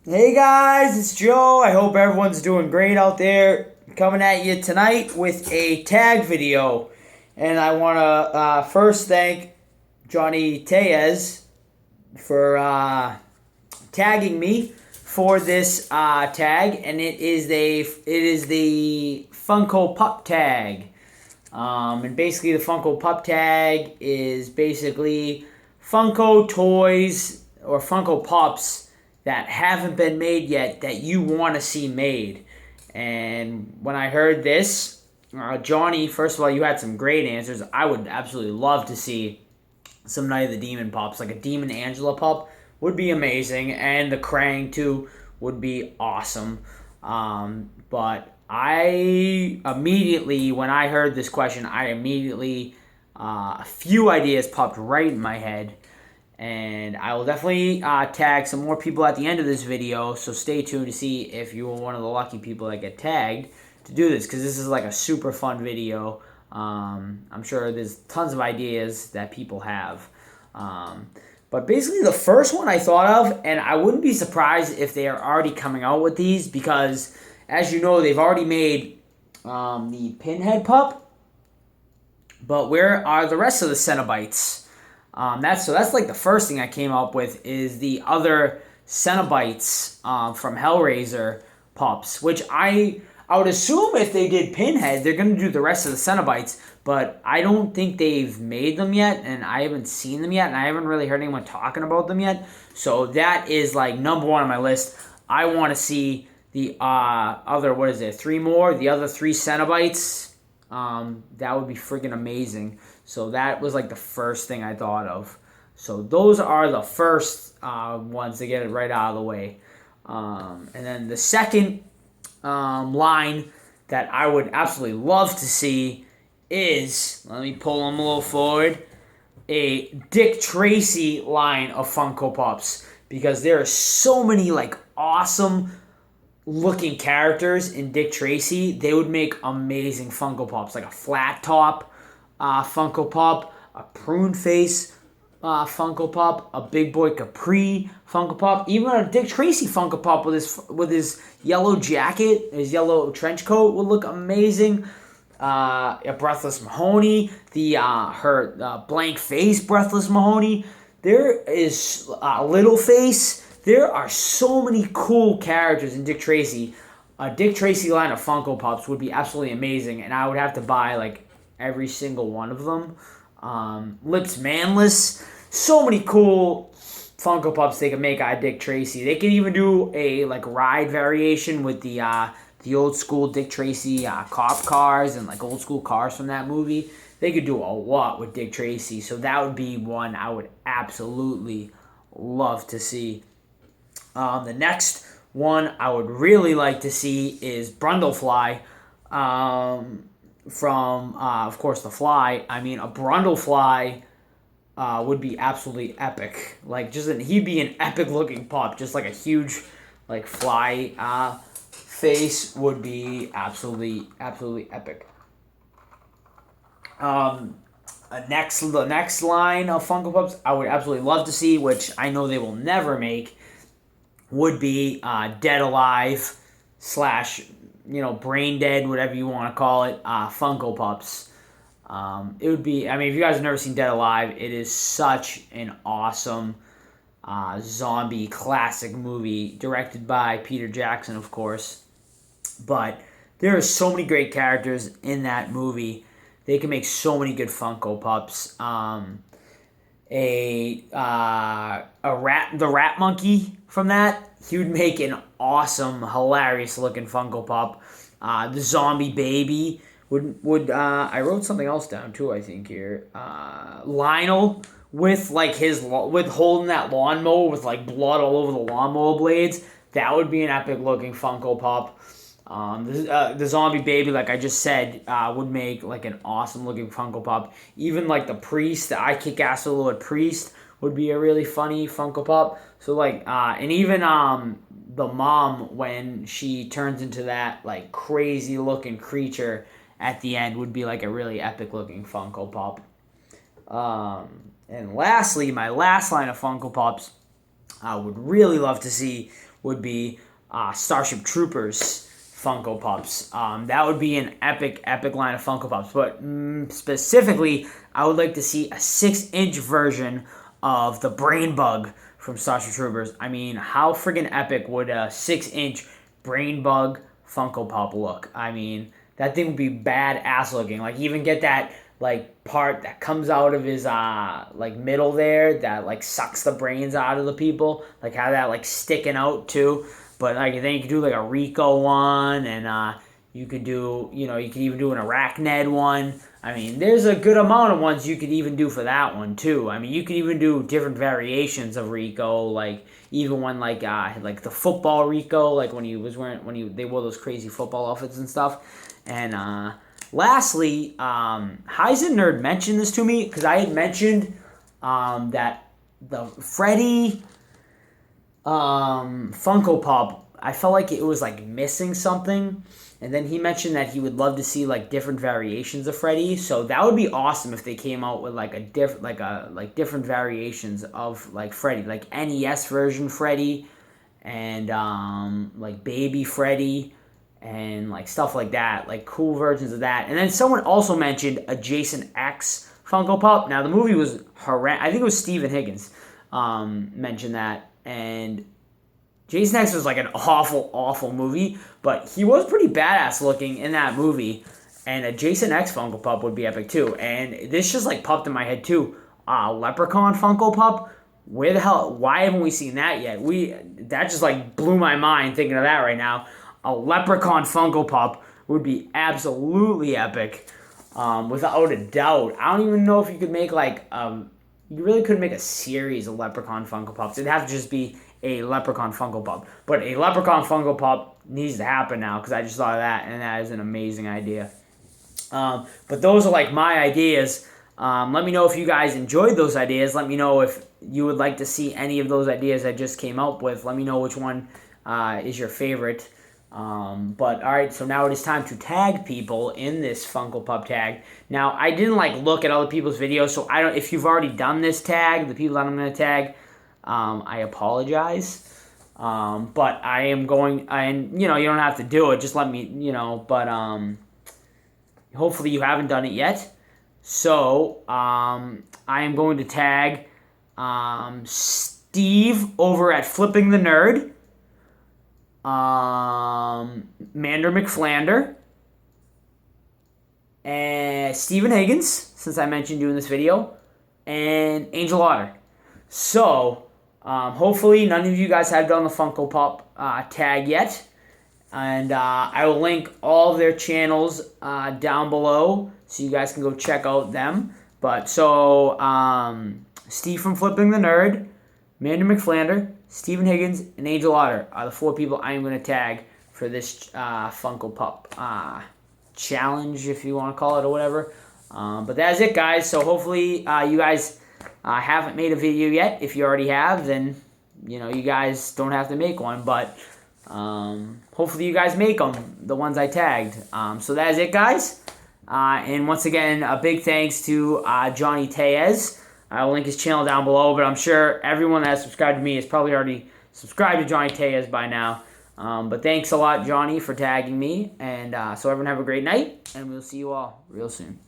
Hey guys, it's Joe. I hope everyone's doing great out there. Coming at you tonight with a tag video. And I want to first thank Johnny Tellez for tagging me for this tag. And it is the Funko Pup tag. And basically the Funko Pup tag is basically Funko toys or Funko Pups that haven't been made yet that you want to see made. And when I heard this, Johnny, first of all, you had some great answers. I would absolutely love to see some Night of the Demon pups, like a Demon Angela pup would be amazing, and the Krang too would be awesome. But I immediately, when I heard this question, a few ideas popped right in my head. And I will definitely tag some more people at the end of this video, so stay tuned to see if you were one of the lucky people that get tagged to do this, because this is like a super fun video. I'm sure there's tons of ideas that people have. But basically the first one I thought of, and I wouldn't be surprised if they are already coming out with these, because as you know, they've already made the Pinhead pup, but where are the rest of the Cenobites? That's like the first thing I came up with is the other Cenobites from Hellraiser pups, which I would assume if they did Pinhead, they're going to do the rest of the Cenobites, but I don't think they've made them yet, and I haven't seen them yet, and I haven't really heard anyone talking about them yet, so that is like number one on my list. I want to see the three more, the other three Cenobites. That would be freaking amazing. So that was like the first thing I thought of. So those are the first ones to get it right out of the way. And then the second line that I would absolutely love to see is, let me pull them a little forward, a Dick Tracy line of Funko Pops. Because there are so many like awesome looking characters in Dick Tracy. They would make amazing Funko Pops, like a flat top Funko Pop, a prune face Funko Pop, a Big Boy Capri Funko Pop, even a Dick Tracy Funko Pop with his yellow jacket, his yellow trench coat would look amazing. A Breathless Mahoney, her blank face Breathless Mahoney. There is Little Face. There are so many cool characters in Dick Tracy. A Dick Tracy line of Funko Pops would be absolutely amazing, and I would have to buy like every single one of them. Lips Manless. So many cool Funko Pops they can make out of Dick Tracy. They can even do a like ride variation with the old school Dick Tracy cop cars and like old school cars from that movie. They could do a lot with Dick Tracy, so that would be one I would absolutely love to see. The next one I would really like to see is Brundlefly from, of course, The Fly. I mean, a Brundlefly would be absolutely epic. Like, he'd be an epic-looking pup. Just like a huge, like, fly face would be absolutely epic. The next line of Funko Pops I would absolutely love to see, which I know they will never make, would be Dead Alive / Brain Dead, whatever you want to call it, Funko Pops. It would be, I mean, if you guys have never seen Dead Alive, it is such an awesome zombie classic movie, directed by Peter Jackson, of course. But there are so many great characters in that movie. They can make so many good Funko Pops. The rat monkey from that, he would make an awesome, hilarious looking Funko Pop. The zombie baby would I wrote something else down too, I think here. Lionel with like with holding that lawnmower with like blood all over the lawnmower blades. That would be an epic looking Funko Pop. The zombie baby, like I just said, would make like an awesome looking Funko Pop. Even like the priest, the I Kick Ass Lord priest, would be a really funny Funko Pop. So like, and even the mom when she turns into that like crazy looking creature at the end would be like a really epic looking Funko Pop. And lastly, my last line of Funko Pops I would really love to see would be Starship Troopers Funko Pops. That would be an epic line of Funko Pops. But specifically, I would like to see a 6-inch version of the Brain Bug from Starship Troopers. I mean, how friggin' epic would a 6-inch Brain Bug Funko Pop look? I mean, that thing would be badass looking. Like, even get that part that comes out of his middle there that sucks the brains out of the people. Like, have that sticking out too. But then you could do a Rico one, and you could do, you could even do an Arachnid one. I mean, there's a good amount of ones you could even do for that one too. I mean, you could even do different variations of Rico, even one the football Rico, when he was wearing they wore those crazy football outfits and stuff. And lastly, Heisen Nerd mentioned this to me because I had mentioned that the Freddy Funko Pop, I felt like it was missing something, and then he mentioned that he would love to see different variations of Freddy. So that would be awesome if they came out with different variations of Freddy, NES version Freddy, and baby Freddy, and stuff like that, cool versions of that. And then someone also mentioned a Jason X Funko Pop. Now the movie was horrendous. I think it was Stephen Higgins mentioned that. And Jason X was an awful movie, but he was pretty badass looking in that movie. And a Jason X Funko Pop would be epic too. And this just popped in my head too. Leprechaun Funko Pop. Where the hell? Why haven't we seen that yet? That just blew my mind thinking of that right now. A Leprechaun Funko Pop would be absolutely epic, without a doubt. I don't even know if you could make you really couldn't make a series of Leprechaun Funko Pops. It'd have to just be a Leprechaun Funko Pop. But a Leprechaun Funko Pop needs to happen now because I just thought of that, and that is an amazing idea. But those are my ideas. Let me know if you guys enjoyed those ideas. Let me know if you would like to see any of those ideas I just came up with. Let me know which one is your favorite. But alright, so now it is time to tag people in this Funko Pop tag. Now, I didn't look at other people's videos, so if you've already done this tag, the people that I'm going to tag, I apologize. But I am going, and you don't have to do it, just let me, but hopefully you haven't done it yet. So, I am going to tag Steve over at Flipping the Nerd. Mander McFlander, and Stephen Higgins, since I mentioned you in this video, and Angel Otter. So, hopefully none of you guys have done the Funko Pop tag yet, and I will link all of their channels down below so you guys can go check out them. But so, Steve from Flipping the Nerd, Mander McFlander, Stephen Higgins, and Angel Otter are the 4 people I am going to tag for this Funko Pop challenge, if you want to call it, or whatever. But that's it, guys. So hopefully you guys haven't made a video yet. If you already have, then you guys don't have to make one. But hopefully you guys make them, the ones I tagged. So that's it, guys. And once again, a big thanks to Johnny Tellez. I'll link his channel down below, but I'm sure everyone that has subscribed to me has probably already subscribed to Johnny Tellez by now. But thanks a lot, Johnny, for tagging me. And so everyone have a great night, and we'll see you all real soon.